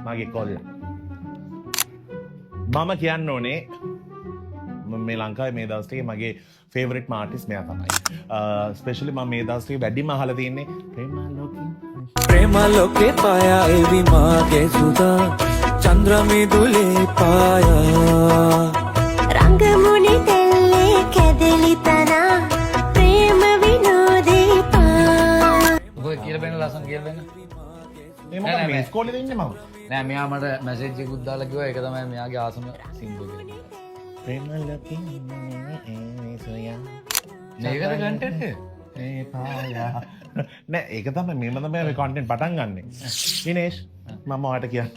මගේ කොල්ල. මම කියන්න ඕනේ මේ ලංකාවේ මේ දවස් ටිකේ මගේ ෆේවරිට් ආටිස්ට් මෙයා තමයි. ස්පෙෂලි මම මේ දවස් ටිකේ වැඩිම අහලා තින්නේ ప్రేమ లోకే పాయా ఏవి మాగే సుధా చంద్రమిదులే పాయా రంగముని తెల్లే కెదలితన ప్రేమ వినోదే పా ඔය කියලා බෙන්න ලස්සන කියලා බෙන්න. මේ මොකද මේ ඉස්කෝලේ ඉන්නේ මම. නෑ මෙයා මට මැසේජ් එකකුත් දාලා කිව්වා ඒක තමයි මෙයාගේ ආසම සින්දුව කියලා. මේකද කන්ටෙන්ට් එක? නෑ ඒක තමයි මේම තමයි මේ කන්ටෙන්ට් පටන් ගන්නෙ. දිනේෂ් මම ඔයාලට කියන්න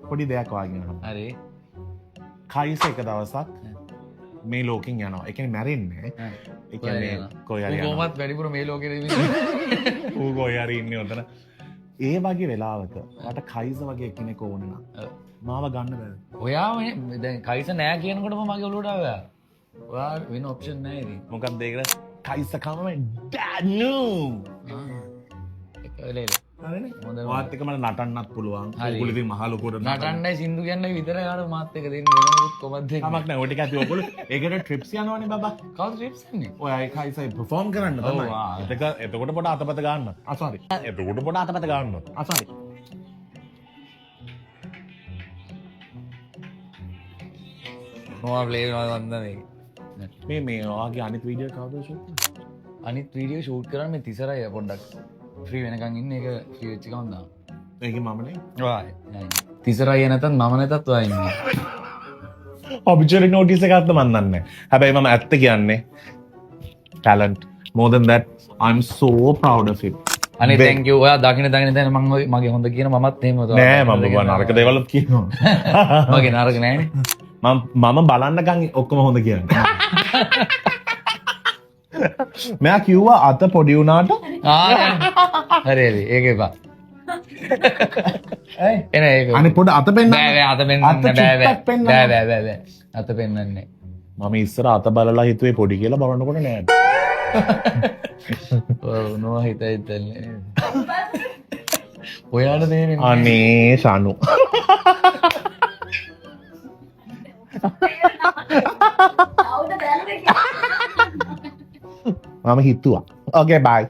පොඩි දෙයක් වාගෙන යනවා. හරි. කයිස එක දවසක් මේ ලෝකෙන් යනවා. ඒ කියන්නේ මැරෙන්නේ. ඒ කියන්නේ කොයි හරි යනවා. කොහොමත් වැඩිපුර මේ ලෝකෙ ඉන්නේ. ඌ කොයි හරි ඉන්නේ උතන. ඒ වගේ වෙලාවක ඔයාලට කයිස වගේ කෙනෙක් ඕන නම් මාව ගන්න බෑ. ඔයා මේ දැන් කයිස නෑ කියනකොටම මගේ ඔලුවට ආවා. ඔයා වෙන ඔප්ෂන් නෑ ඉතින්. මොකක්ද ඒකට? කයිස කමම ඩැනු. ඒක වෙලෙල. හරිනේ. ඔයාත් එක මට නටන්නත් පුළුවන්. හරි. ඔයගොල්ලෝ ඉතින් මහ ලොකුවට නටන්නයි සින්දු කියන්නයි විතරයි ආර මාත් එක දෙන්නේ වෙන මොකුත් කොහොමද දෙන්නේ. කමක් නැහැ. ඔය ටික ඇති ඔයගොල්ලෝ ඒකට ට්‍රිප්ස් යනවනේ බබා. කවුද ට්‍රිප්ස් යන්නේ? ඔය අය කයිසයි perform කරන්න තමයි. එතකොට පොඩ අතපත ගන්න. අසාරි. එතකොට පොඩ අතපත ගන්න. අසාරි. මොනවා ප්ලේ වෙනවද මන්ද මේක. මේ ඔයාගේ අනිත් වීඩියෝ කවුද ෂූට් කරන්නේ? අනිත් වීඩියෝ ෂූට් කරන්න මේ තිසරයි පොඩ්ඩක් ෆ්‍රී වෙනකන් ඉන්න එක ෆ්‍රී වෙච්ච ගමන් දාන්න. ඒකේ මමනේ. ඔයයි. තිසරයි නැතත් මම නැතත් ඔයා ඉන්නේ. ඔබිචරි නෝටිස් එකක්ද මන් දන්නේ නැහැ. හැබැයි මම ඇත්ත කියන්නේ talent more than that I'm so proud of him. අනේ thank you. ඔයා දකින්න දැන් මම මගේ හොඳ කියන මමත් එහෙම නෑ මම නරක දේවල්ත් කියනවා. මගේ නරක නෑනේ. මම බලන්නකම් ඔක්කොම හොඳ කියන්නේ. මෙයා කිව්වා අත පොඩි වුණාට හරි හරි ඒක එපා. එන ඒක අනේ පොඩ අත පෙන්නන්න. බෑ බෑ අත පෙන්නන්න අත චුට්ටක් පෙන්නන්න. බෑ බෑ බෑ බෑ අත පෙන්නන්නේ. මම ඉස්සර අත බලලා හිතුවේ පොඩි කියලා බලනකොට නෑ. ඔව් නෝ හිතයි තන්නේ. ඔයාට තේරෙන්නේ අනේ ශනු. මම හිතුවා. Okay bye.